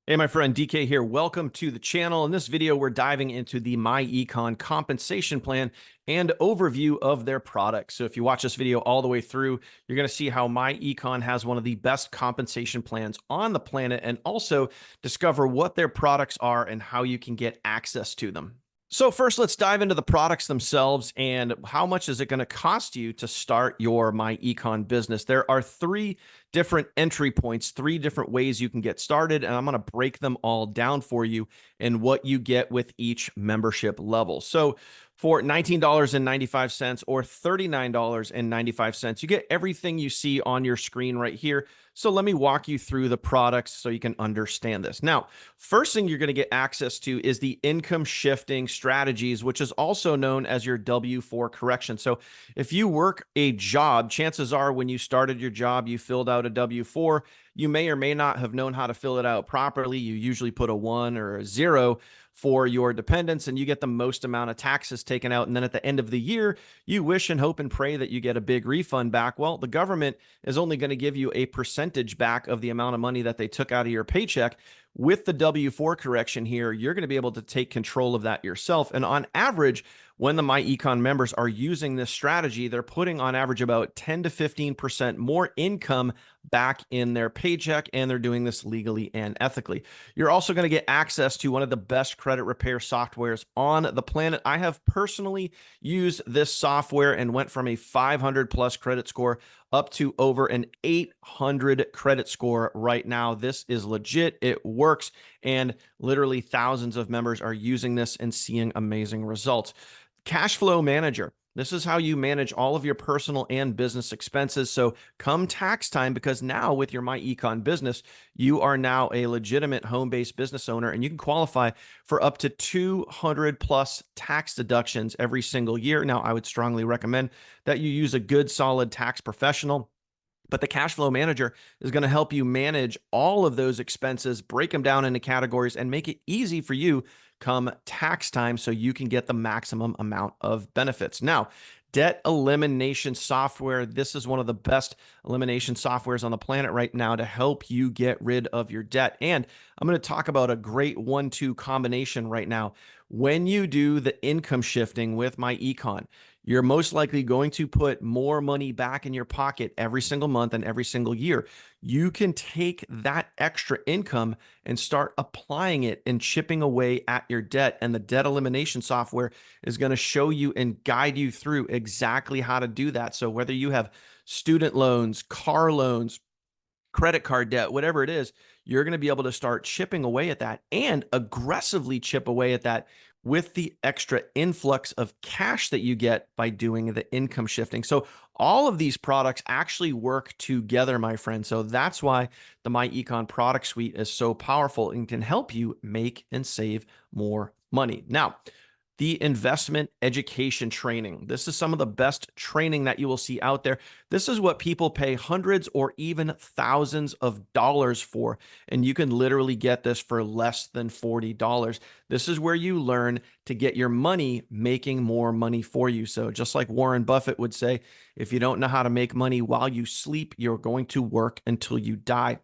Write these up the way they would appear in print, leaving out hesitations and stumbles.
Hey, my friend DK here. Welcome to the channel. In this video, we're diving into the myEcon compensation plan and overview of their products. So if you watch this video all the way through, you're going to see how myEcon has one of the best compensation plans on the planet and also discover what their products are and how you can get access to them. So first, let's dive into the products themselves and how much is it going to cost you to start your myEcon business. There are three different entry points, three different ways you can get started, and I'm going to break them all down for you and what you get with each membership level. So for $19.95 or $39.95, you get everything you see on your screen right here. So let me walk you through the products so you can understand this. Now, first thing you're going to get access to is the income shifting strategies, which is also known as your W-4 correction. So if you work a job, chances are when you started your job, you filled out a W-4. You may or may not have known how to fill it out properly. You usually put a 1 or a 0 for your dependents, and you get the most amount of taxes taken out. And then at the end of the year, you wish and hope and pray that you get a big refund back. Well, the government is only going to give you a percentage back of the amount of money that they took out of your paycheck. With the W-4 correction here, you're going to be able to take control of that yourself. And on average, when the myEcon members are using this strategy, they're putting on average about 10 to 15% more income back in their paycheck, and they're doing this legally and ethically. You're also going to get access to one of the best credit repair softwares on the planet. I have personally used this software and went from a 500 plus credit score up to over an 800 credit score right now. This is legit. It works, and literally thousands of members are using this and seeing amazing results. Cash flow manager. This is how you manage all of your personal and business expenses. So come tax time, because now with your myEcon business, you are now a legitimate home-based business owner, and you can qualify for up to 200 plus tax deductions every single year. Now, I would strongly recommend that you use a good, solid tax professional. But the cash flow manager is going to help you manage all of those expenses, break them down into categories, and make it easy for you come tax time so you can get the maximum amount of benefits. Now, debt elimination software. This is one of the best elimination softwares on the planet right now to help you get rid of your debt. And I'm going to talk about a great 1-2 combination right now. When you do the income shifting with myEcon, you're most likely going to put more money back in your pocket every single month and every single year. You can take that extra income and start applying it and chipping away at your debt. And the debt elimination software is going to show you and guide you through exactly how to do that. So whether you have student loans, car loans, credit card debt, whatever it is, you're going to be able to start chipping away at that and aggressively chip away at that with the extra influx of cash that you get by doing the income shifting. So all of these products actually work together, my friend. So that's why the myEcon product suite is so powerful and can help you make and save more money. Now, the investment education training. This is some of the best training that you will see out there. This is what people pay hundreds or even thousands of dollars for, and you can literally get this for less than $40. This is where you learn to get your money making more money for you. So just like Warren Buffett would say, if you don't know how to make money while you sleep, you're going to work until you die.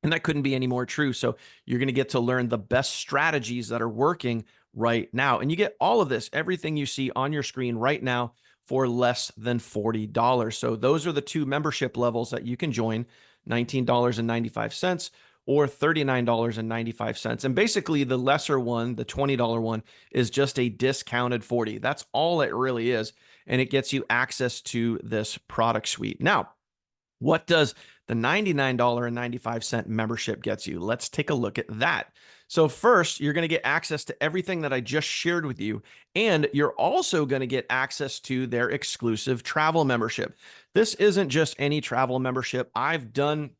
And that couldn't be any more true. So you're going to get to learn the best strategies that are working right now. And you get all of this, everything you see on your screen right now, for less than $40. So those are the two membership levels that you can join, $19.95 or $39.95. And basically the lesser one, the $20 one, is just a discounted 40. That's all it really is. And it gets you access to this product suite. Now, what does the $99.95 membership gets you? Let's take a look at that. So first, you're going to get access to everything that I just shared with you, and you're also going to get access to their exclusive travel membership. This isn't just any travel membership. I've done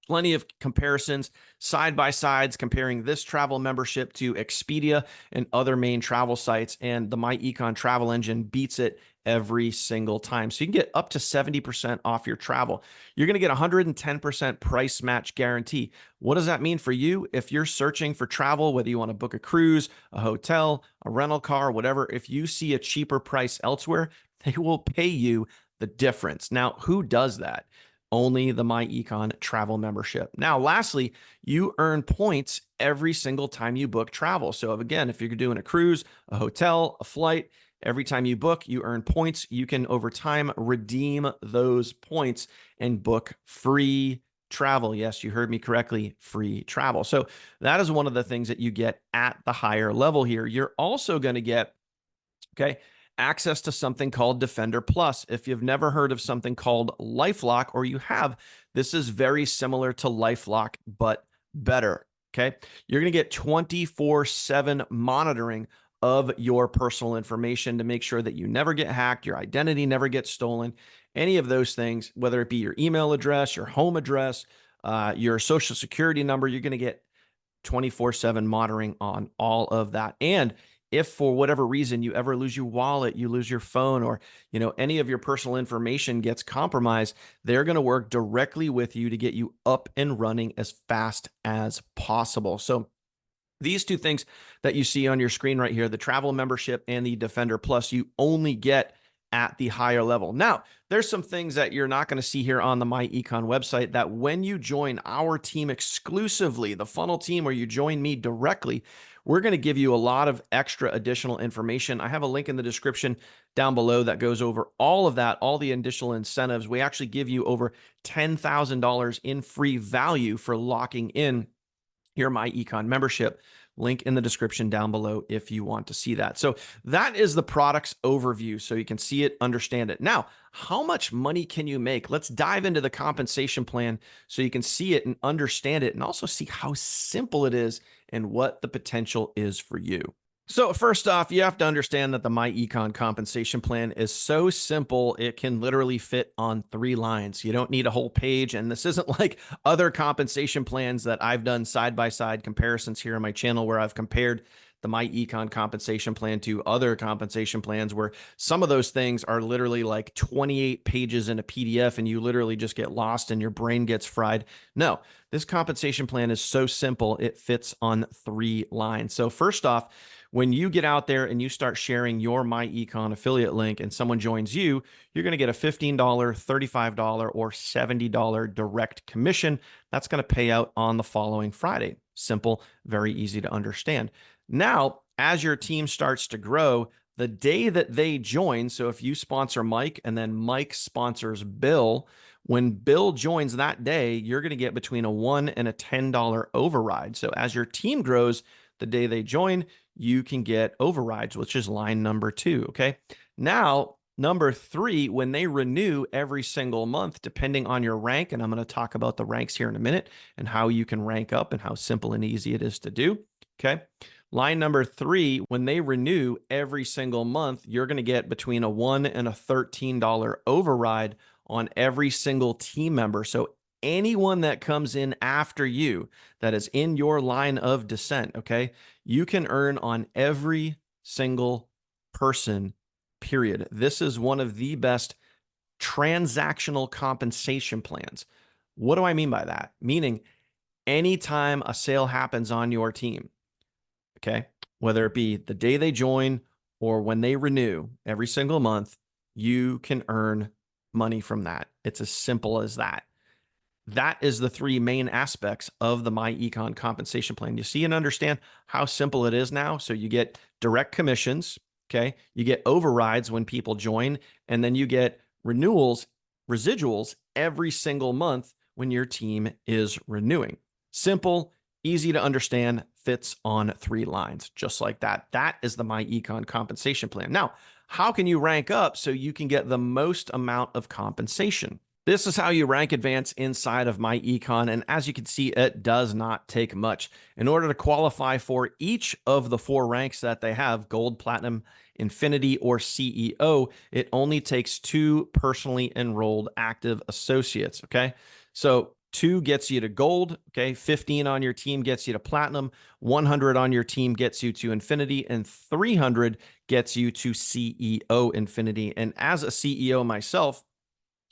plenty of comparisons, side by sides, comparing this travel membership to Expedia and other main travel sites, and the myEcon travel engine beats it every single time. So you can get up to 70% off your travel. You're going to get 110% price match guarantee. What does that mean for you? If you're searching for travel, whether you want to book a cruise, a hotel, a rental car, whatever, if you see a cheaper price elsewhere, they will pay you the difference. Now, who does that? only the myEcon travel membership. Now, lastly, you earn points every single time you book travel. So again, if you're doing a cruise, a hotel, a flight, every time you book, you earn points. You can over time redeem those points and book free travel. Yes, you heard me correctly, free travel. So that is one of the things that you get at the higher level here. You're also going to get, okay, access to something called Defender Plus. If you've never heard of something called LifeLock, or you have, this is very similar to LifeLock, but better. Okay. You're going to get 24/7 monitoring of your personal information to make sure that you never get hacked, your identity never gets stolen, any of those things, whether it be your email address, your home address, your social security number. You're going to get 24/7 monitoring on all of that. And if for whatever reason you ever lose your wallet, you lose your phone, or any of your personal information gets compromised, they're going to work directly with you to get you up and running as fast as possible. So these two things that you see on your screen right here, the travel membership and the Defender Plus, you only get at the higher level. Now, there's some things that you're not going to see here on the myEcon website that when you join our team exclusively, the funnel team, or you join me directly, we're going to give you a lot of extra additional information. I have a link in the description down below that goes over all of that, all the additional incentives. We actually give you over $10,000 in free value for locking in your myEcon membership. Link in the description down below if you want to see that. So that is the product's overview, so you can see it, understand it. Now, how much money can you make? Let's dive into the compensation plan so you can see it and understand it, and also see how simple it is and what the potential is for you. So first off, you have to understand that the myEcon compensation plan is so simple, it can literally fit on 3 lines. You don't need a whole page, and this isn't like other compensation plans that I've done side-by-side comparisons here on my channel, where I've compared the myEcon compensation plan to other compensation plans, where some of those things are literally like 28 pages in a PDF and you literally just get lost and your brain gets fried. No, this compensation plan is so simple, it fits on 3 lines. So first off, when you get out there and you start sharing your myEcon affiliate link and someone joins you, you're going to get a $15, $35, or $70 direct commission. That's going to pay out on the following Friday. Simple, very easy to understand. Now, as your team starts to grow, the day that they join, so if you sponsor Mike and then Mike sponsors Bill, when Bill joins that day, you're going to get between a $1 and a $10 override. So as your team grows, the day they join, you can get overrides, which is line number 2. Okay. Now, number 3, when they renew every single month, depending on your rank, and I'm going to talk about the ranks here in a minute and how you can rank up and how simple and easy it is to do. Okay. Line number 3, when they renew every single month, you're going to get between a $1 and a $13 override on every single team member. So anyone that comes in after you that is in your line of descent, okay, you can earn on every single person, period. This is one of the best transactional compensation plans. What do I mean by that? Meaning anytime a sale happens on your team, okay, whether it be the day they join or when they renew every single month, you can earn money from that. It's as simple as that. That is the 3 main aspects of the myEcon compensation plan. You see and understand how simple it is now. So you get direct commissions, okay? You get overrides when people join, and then you get renewals, residuals every single month when your team is renewing. Simple, easy to understand, fits on 3 lines, just like that. That is the myEcon compensation plan. Now, how can you rank up so you can get the most amount of compensation? This is how you rank advance inside of myEcon, and as you can see, it does not take much. In order to qualify for each of the 4 ranks that they have, Gold, Platinum, Infinity, or CEO, it only takes 2 personally enrolled active associates, okay? So 2 gets you to Gold, okay? 15 on your team gets you to Platinum, 100 on your team gets you to Infinity, and 300 gets you to CEO Infinity. And as a CEO myself,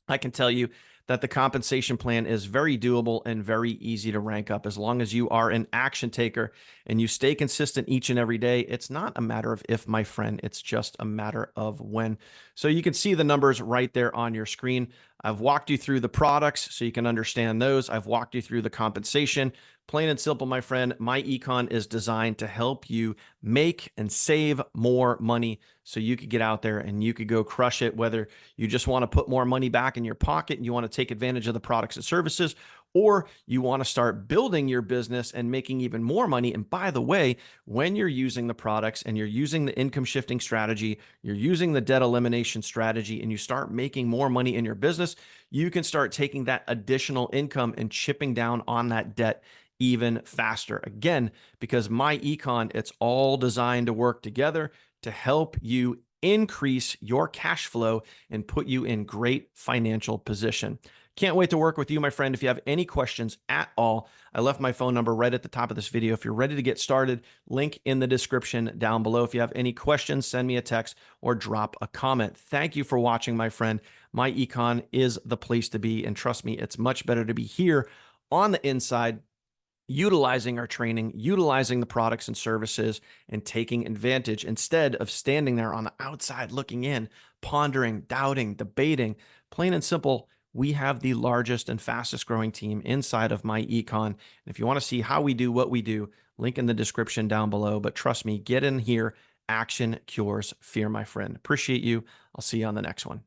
I can tell you that the compensation plan is very doable and very easy to rank up as long as you are an action taker and you stay consistent each and every day. It's not a matter of if, my friend, it's just a matter of when. So you can see the numbers right there on your screen. I've walked you through the products so you can understand those. I've walked you through the compensation. Plain and simple, my friend, myEcon is designed to help you make and save more money so you could get out there and you could go crush it, whether you just want to put more money back in your pocket and you want to take advantage of the products and services, or you want to start building your business and making even more money. And by the way, when you're using the products and you're using the income shifting strategy, you're using the debt elimination strategy, and you start making more money in your business, you can start taking that additional income and chipping down on that debt even faster. Again, because myEcon, it's all designed to work together to help you increase your cash flow and put you in great financial position. Can't wait to work with you, my friend. If you have any questions at all, I left my phone number right at the top of this video. If you're ready to get started, link in the description down below. If you have any questions, send me a text or drop a comment. Thank you for watching, my friend. myEcon is the place to be. And trust me, it's much better to be here on the inside, utilizing our training, utilizing the products and services, and taking advantage instead of standing there on the outside looking in, pondering, doubting, debating. Plain and simple, we have the largest and fastest growing team inside of myEcon. And if you want to see how we do what we do, link in the description down below. But trust me, get in here. Action cures fear, my friend. Appreciate you. I'll see you on the next one.